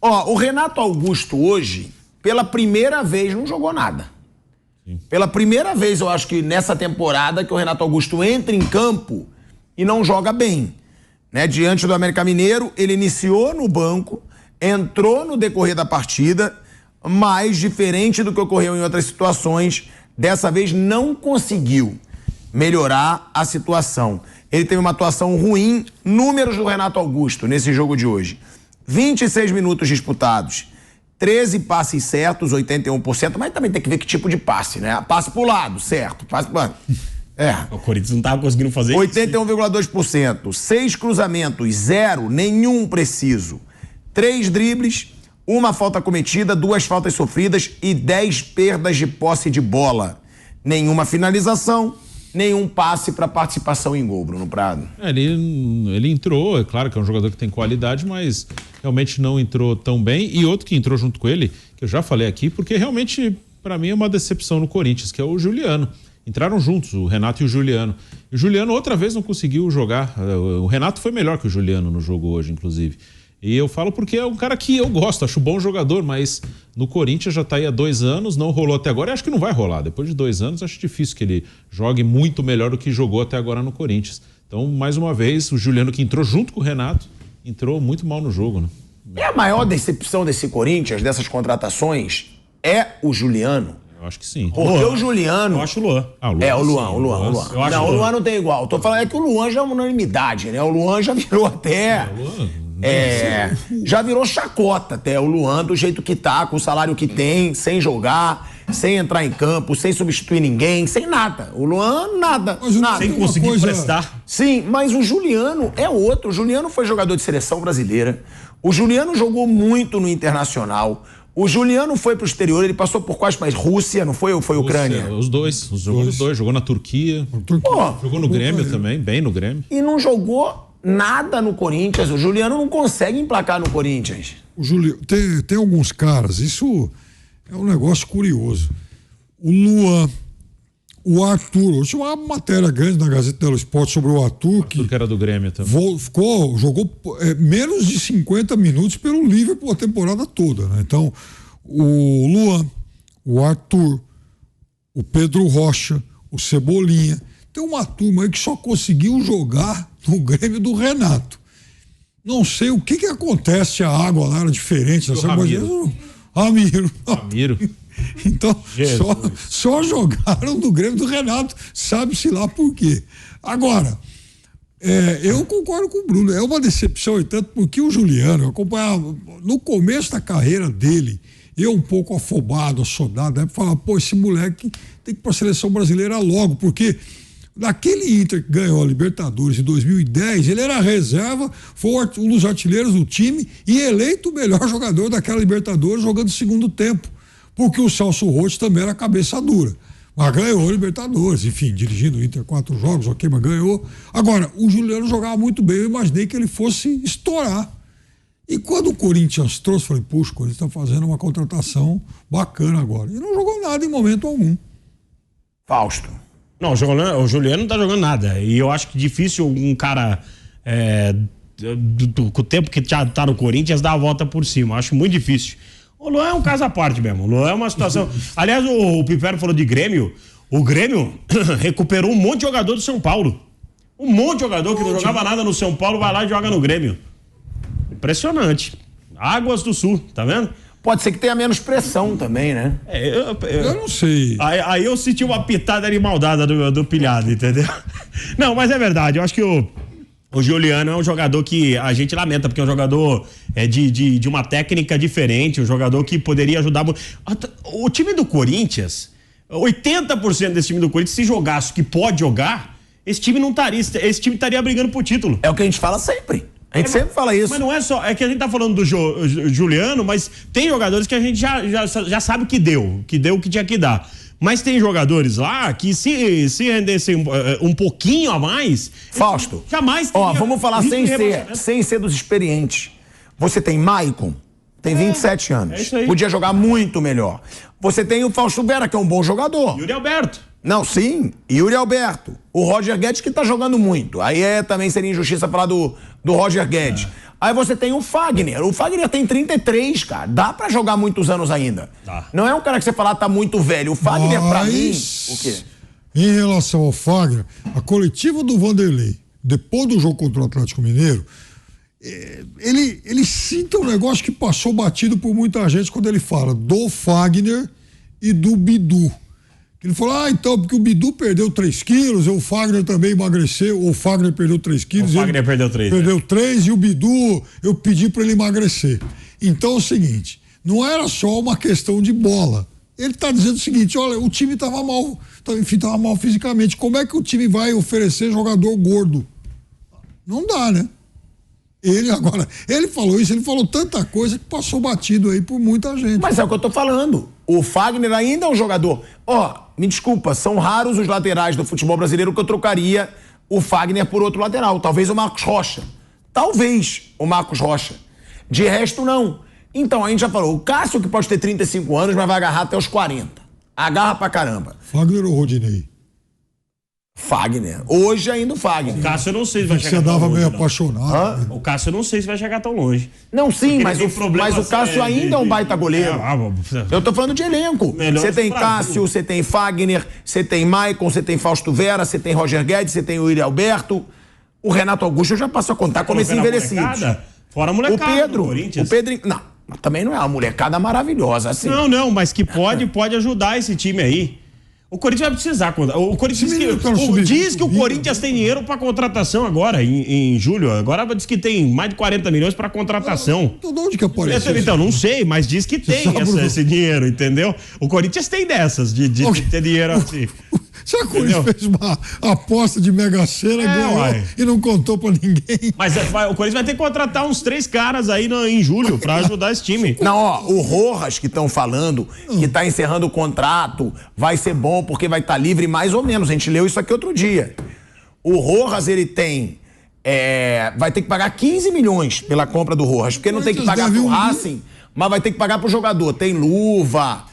Ó, o Renato Augusto hoje, pela primeira vez, não jogou nada. Sim. Pela primeira vez, eu acho que nessa temporada, que o Renato Augusto entra em campo e não joga bem. Né? Diante do América Mineiro, ele iniciou no banco, entrou no decorrer da partida, mas diferente do que ocorreu em outras situações, dessa vez não conseguiu melhorar a situação. Ele teve uma atuação ruim, números do Renato Augusto nesse jogo de hoje. 26 minutos disputados, 13 passes certos, 81%, mas também tem que ver que tipo de passe, né? Passe pro lado, certo. Passe pro... O Corinthians não tava conseguindo fazer isso. 81,2%, 6 cruzamentos, 0, nenhum preciso. 3 dribles, 1 falta cometida, 2 faltas sofridas e 10 perdas de posse de bola. Nenhuma finalização, nenhum passe para participação em gol, Bruno Prado. Ele entrou, é claro que é um jogador que tem qualidade, mas realmente não entrou tão bem. E outro que entrou junto com ele, que eu já falei aqui, porque realmente para mim é uma decepção no Corinthians, que é o Juliano. Entraram juntos, o Renato e o Juliano. E o Juliano outra vez não conseguiu jogar. O Renato foi melhor que o Juliano no jogo hoje, inclusive. E eu falo porque é um cara que eu gosto, acho bom jogador, mas no Corinthians já tá aí há 2 anos, não rolou até agora e acho que não vai rolar. Depois de 2 anos, acho difícil que ele jogue muito melhor do que jogou até agora no Corinthians. Então, mais uma vez, o Juliano, que entrou junto com o Renato, entrou muito mal no jogo, né? É a maior decepção desse Corinthians, dessas contratações, é o Juliano. Eu acho que sim. Porque o Juliano... Eu acho o Luan. O Luan. Não, o Luan não tem igual. Tô falando que o Luan já é uma unanimidade, né? O Luan já virou até... já virou chacota até o Luan, do jeito que tá, com o salário que tem, sem jogar, sem entrar em campo, sem substituir ninguém, sem nada. O Luan, nada. Sem conseguir prestar. Sim, mas o Juliano é outro. O Juliano foi jogador de seleção brasileira. O Juliano jogou muito no Internacional. O Juliano foi pro exterior, ele passou por quais países? Rússia, não foi? Ou foi Ucrânia? Os dois. Jogou nos dois. Jogou na Turquia. Jogou no Grêmio também, bem no Grêmio. E não jogou nada no Corinthians. O Juliano não consegue emplacar no Corinthians. Tem alguns caras, isso é um negócio curioso. O Luan, o Arthur, hoje tinha uma matéria grande na Gazeta dello Sport sobre o Arthur, que era do Grêmio também. Jogou menos de 50 minutos pelo Liverpool a temporada toda, né? Então, o Luan, o Arthur, o Pedro Rocha, o Cebolinha, tem uma turma aí que só conseguiu jogar no Grêmio do Renato. Não sei o que acontece, a água lá era diferente. Ramiro. Então, só jogaram no Grêmio do Renato, sabe-se lá por quê. Agora, eu concordo com o Bruno, é uma decepção, e tanto porque o Juliano, eu acompanhava no começo da carreira dele, eu um pouco afobado, assodado, falava, esse moleque tem que ir para a seleção brasileira logo, porque naquele Inter que ganhou a Libertadores em 2010, ele era reserva, foi um dos artilheiros do time e eleito o melhor jogador daquela Libertadores jogando segundo tempo. Porque o Celso Roth também era cabeça dura. Mas ganhou a Libertadores, enfim, dirigindo o Inter 4 jogos, ok, mas ganhou. Agora, o Juliano jogava muito bem, eu imaginei que ele fosse estourar. E quando o Corinthians trouxe, falei, puxa, o Corinthians está fazendo uma contratação bacana agora. E não jogou nada em momento algum. Fausto. Não, o Juliano não está jogando nada. E eu acho que difícil um cara, com o tempo que já está no Corinthians, dar a volta por cima. Eu acho muito difícil. O Luan é um caso à parte mesmo. O Luan é uma situação... Aliás, o Pipero falou de Grêmio. O Grêmio recuperou um monte de jogador do São Paulo. Um monte de jogador que não jogava nada no São Paulo, vai lá e joga no Grêmio. Impressionante. Águas do Sul, tá vendo? Pode ser que tenha menos pressão também, né? Eu não sei. Aí eu senti uma pitada de maldade do pilhado, entendeu? Não, mas é verdade. Eu acho que o Juliano é um jogador que a gente lamenta, porque é um jogador de uma técnica diferente, um jogador que poderia ajudar muito. O time do Corinthians, 80% desse time do Corinthians, se jogasse o que pode jogar, esse time estaria brigando por título. É o que a gente fala sempre. A gente sempre fala isso. Mas não é só, é que a gente tá falando do Juliano, mas tem jogadores que a gente já sabe que deu o que tinha que dar. Mas tem jogadores lá que se rendessem um pouquinho a mais... Fausto. Jamais teria... vamos falar sem ser dos experientes. Você tem Maicon, tem 27 anos. É isso aí. Podia jogar muito melhor. Você tem o Fausto Vera, que é um bom jogador. Yuri Alberto. Não, sim. Yuri Alberto. O Roger Guedes que tá jogando muito. Aí também seria injustiça falar do Roger Guedes. Aí você tem o Fagner. O Fagner tem 33, cara. Dá pra jogar muitos anos ainda. Tá. Não é um cara que você falar tá muito velho. O Fagner, pra mim... O quê? Em relação ao Fagner, a coletiva do Vanderlei, depois do jogo contra o Atlético Mineiro, ele cita um negócio que passou batido por muita gente quando ele fala do Fagner e do Bidu. Ele falou, então, porque o Bidu perdeu 3 quilos, o Fagner também emagreceu, o Fagner perdeu 3 quilos. O Fagner perdeu 3. Perdeu 3 e o Bidu, eu pedi para ele emagrecer. Então é o seguinte, não era só uma questão de bola. Ele está dizendo o seguinte, olha, o time estava mal, estava mal fisicamente. Como é que o time vai oferecer jogador gordo? Não dá, né? Ele falou isso, ele falou tanta coisa que passou batido aí por muita gente. Mas é o que eu tô falando. O Fagner ainda é um jogador. Me desculpa, são raros os laterais do futebol brasileiro que eu trocaria o Fagner por outro lateral. Talvez o Marcos Rocha. De resto, não. Então, a gente já falou, o Cássio que pode ter 35 anos, mas vai agarrar até os 40. Agarra pra caramba. Fagner ou Rodinei? Fagner. Hoje ainda o Fagner. O Cássio eu não sei se vai chegar tão longe. Você dava meio não. apaixonado. O Cássio eu não sei se vai chegar tão longe. Não, sim, mas o Cássio ainda é um baita goleiro. Eu tô falando de elenco. Você tem Cássio, você tem Fagner, você tem Maicon, você tem Fausto Vera, você tem Roger Guedes, você tem o Yuri Alberto. O Renato Augusto eu já passo a contar como esse envelhecido. Fora a molecada. O Pedro. Não, também não é uma molecada maravilhosa assim. Não, mas que pode ajudar esse time aí. O Corinthians vai precisar. O Corinthians diz que o Corinthians tem dinheiro para contratação agora, em julho. Agora diz que tem mais de 40 milhões para contratação. Então, de onde que apareceu? Então, não sei, mas diz que tem esse dinheiro, entendeu? O Corinthians tem dessas, de ter dinheiro assim. Será que o Corinthians fez uma aposta de Mega Sena e não contou pra ninguém? Mas o Corinthians vai ter que contratar uns 3 caras aí em julho pra ajudar esse time. Não, o Rojas que estão falando, que tá encerrando o contrato, vai ser bom porque vai estar livre mais ou menos. A gente leu isso aqui outro dia. O Rojas, ele tem... vai ter que pagar 15 milhões pela compra do Rojas, porque não tem que pagar pro Racing, mas vai ter que pagar pro jogador. Tem luva...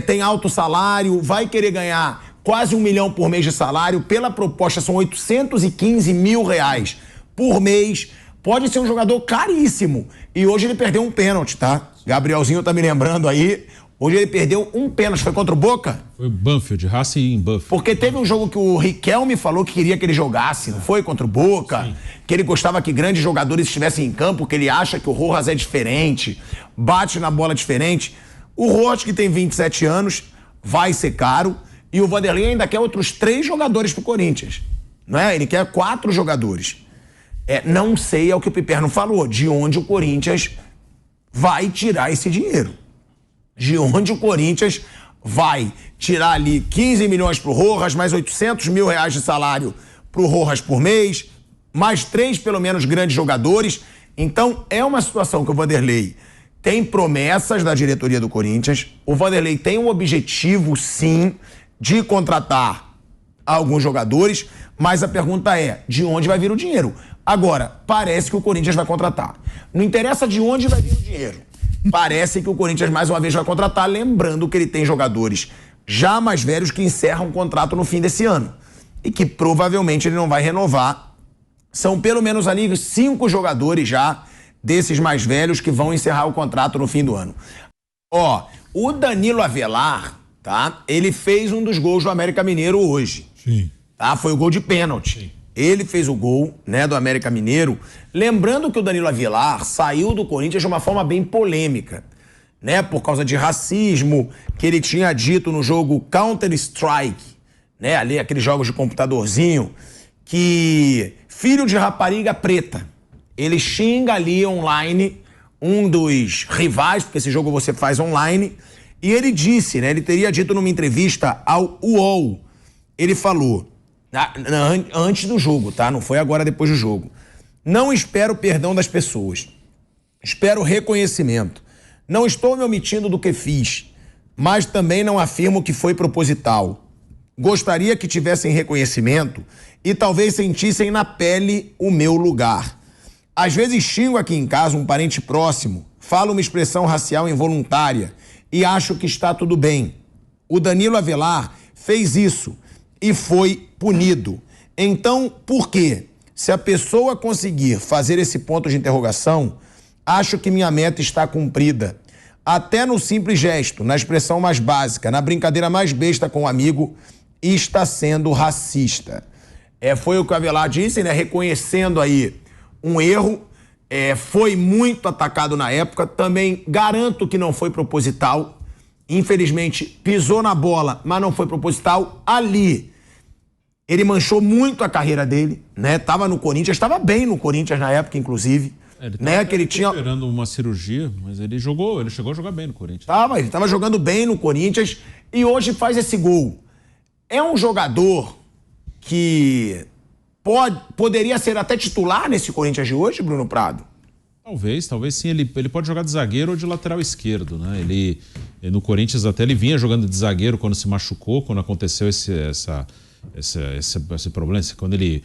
tem alto salário, vai querer ganhar quase 1 milhão por mês de salário. Pela proposta são 815 mil reais por mês. Pode ser um jogador caríssimo. E hoje ele perdeu um pênalti, tá? Gabrielzinho tá me lembrando aí. Hoje ele perdeu um pênalti. Foi contra o Boca? Foi Banfield, Racing em Banfield. Porque teve um jogo que o Riquelme falou que queria que ele jogasse, não foi? Contra o Boca. Sim. Que ele gostava que grandes jogadores estivessem em campo, que ele acha que o Rojas é diferente, bate na bola diferente. O Rojas, que tem 27 anos, vai ser caro. E o Vanderlei ainda quer outros 3 jogadores pro Corinthians. Não é? Ele quer 4 jogadores. Não sei, é o que o Piperno falou, de onde o Corinthians vai tirar esse dinheiro. De onde o Corinthians vai tirar ali 15 milhões pro Rojas, mais 800 mil reais de salário pro Rojas por mês, mais 3, pelo menos, grandes jogadores. Então, é uma situação que o Vanderlei tem promessas da diretoria do Corinthians. O Vanderlei tem um objetivo, sim, de contratar alguns jogadores, mas a pergunta é, de onde vai vir o dinheiro? Agora, parece que o Corinthians vai contratar. Não interessa de onde vai vir o dinheiro. Parece que o Corinthians mais uma vez vai contratar, lembrando que ele tem jogadores já mais velhos que encerram o contrato no fim desse ano e que provavelmente ele não vai renovar. São pelo menos ali 5 jogadores já desses mais velhos que vão encerrar o contrato no fim do ano. O Danilo Avelar, tá? Ele fez um dos gols do América Mineiro hoje. Sim. Tá? Foi o gol de pênalti. Sim. Ele fez o gol, né, do América Mineiro. Lembrando que o Danilo Avelar saiu do Corinthians de uma forma bem polêmica, né? Por causa de racismo, que ele tinha dito no jogo Counter-Strike, né? Ali, aqueles jogos de computadorzinho, que filho de rapariga preta. Ele xinga ali online um dos rivais, porque esse jogo você faz online, e ele disse, né? Ele teria dito numa entrevista ao UOL, ele falou, antes do jogo, tá? Não foi agora depois do jogo. Não espero perdão das pessoas. Espero reconhecimento. Não estou me omitindo do que fiz, mas também não afirmo que foi proposital. Gostaria que tivessem reconhecimento e talvez sentissem na pele o meu lugar. Às vezes xingo aqui em casa um parente próximo, falo uma expressão racial involuntária e acho que está tudo bem. O Danilo Avelar fez isso e foi punido. Então, por quê? Se a pessoa conseguir fazer esse ponto de interrogação, acho que minha meta está cumprida. Até no simples gesto, na expressão mais básica, na brincadeira mais besta com o amigo, está sendo racista. Foi o que o Avelar disse, né? Reconhecendo aí um erro, foi muito atacado na época, também garanto que não foi proposital, infelizmente pisou na bola, mas não foi proposital. Ali, ele manchou muito a carreira dele, né? Tava no Corinthians, estava bem no Corinthians na época, inclusive. Ele né? Que ele tinha esperando uma cirurgia, mas ele chegou a jogar bem no Corinthians. Ele tava jogando bem no Corinthians e hoje faz esse gol. É um jogador que poderia ser até titular nesse Corinthians de hoje, Bruno Prado? Talvez sim. Ele pode jogar de zagueiro ou de lateral esquerdo, né? Ele no Corinthians até ele vinha jogando de zagueiro quando se machucou, quando aconteceu esse problema, quando ele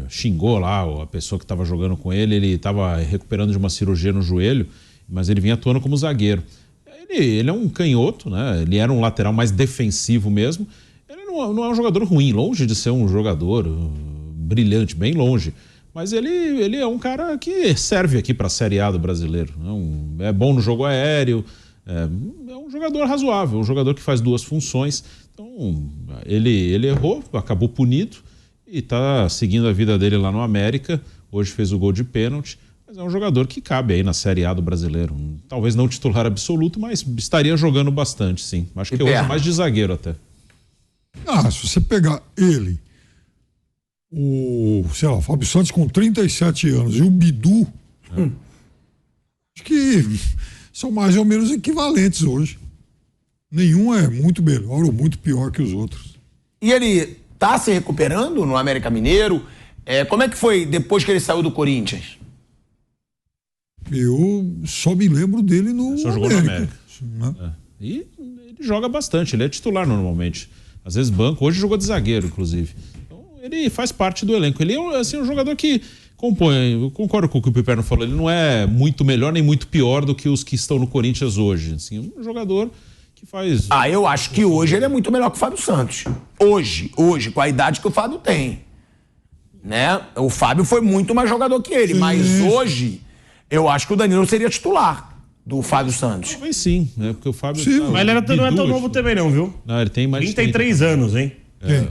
xingou lá a pessoa que estava jogando com ele estava recuperando de uma cirurgia no joelho, mas ele vinha atuando como zagueiro. Ele é um canhoto, né? Ele era um lateral mais defensivo mesmo. Ele não é um jogador ruim, longe de ser um jogador brilhante, bem longe. Mas ele é um cara que serve aqui para a Série A do brasileiro. É bom no jogo aéreo, é um jogador razoável, um jogador que faz duas funções. Então, ele errou, acabou punido e está seguindo a vida dele lá no América. Hoje fez o gol de pênalti, mas é um jogador que cabe aí na Série A do brasileiro. Talvez não titular absoluto, mas estaria jogando bastante, sim. Acho que hoje é mais de zagueiro até. Se você pegar ele, o Fábio Santos com 37 anos e o Bidu, acho que são mais ou menos equivalentes hoje. Nenhum é muito melhor ou muito pior que os outros. E ele tá se recuperando no América Mineiro? Como é que foi depois que ele saiu do Corinthians? Eu só me lembro dele no Só jogou América. No América. E ele joga bastante, ele é titular normalmente. Às vezes banco, hoje jogou de zagueiro, inclusive. Então, ele faz parte do elenco. Ele é assim, um jogador que compõe. Eu concordo com o que o Piperno falou, ele não é muito melhor nem muito pior do que os que estão no Corinthians hoje. Assim, um jogador que faz... Eu acho que hoje ele é muito melhor que o Fábio Santos. Hoje, com a idade que o Fábio tem. Né? O Fábio foi muito mais jogador que ele, mas hoje eu acho que o Danilo seria titular do Fábio Santos. Talvez sim, né? Porque o Fábio... Mas ele não é tão novo também não, viu? Não, ele tem mais 33 anos, hein?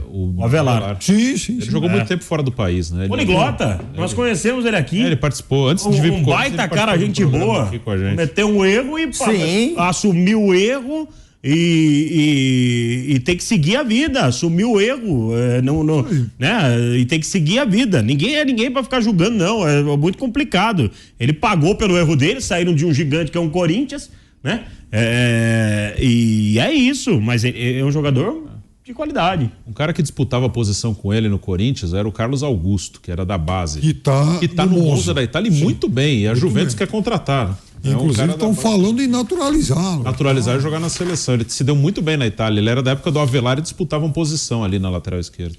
O Avelar. Sim. Ele jogou muito tempo fora do país, né? Poliglota. Nós conhecemos ele aqui. Ele participou antes de vir pro Corinthians. Baita cara, gente boa. Cometeu um erro e assumiu o erro e tem que seguir a vida. Assumiu o erro, né? E tem que seguir a vida. Ninguém é ninguém pra ficar julgando, não. É muito complicado. Ele pagou pelo erro dele, saíram de um gigante que é um Corinthians, né? E é isso. Mas ele é um jogador de qualidade. Um cara que disputava a posição com ele no Corinthians era o Carlos Augusto, que era da base. Que tá no Monza da Itália muito bem. E a Juventus quer contratar. Inclusive estão falando em naturalizá-lo. Naturalizar e jogar na seleção. Ele se deu muito bem na Itália. Ele era da época do Avelar e disputavam posição ali na lateral esquerda.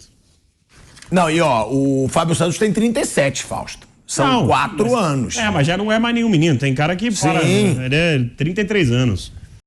O Fábio Santos tem 37, Fausto. São 4 anos. Mas já não é mais nenhum menino. Tem cara que fala, ele é 33 anos.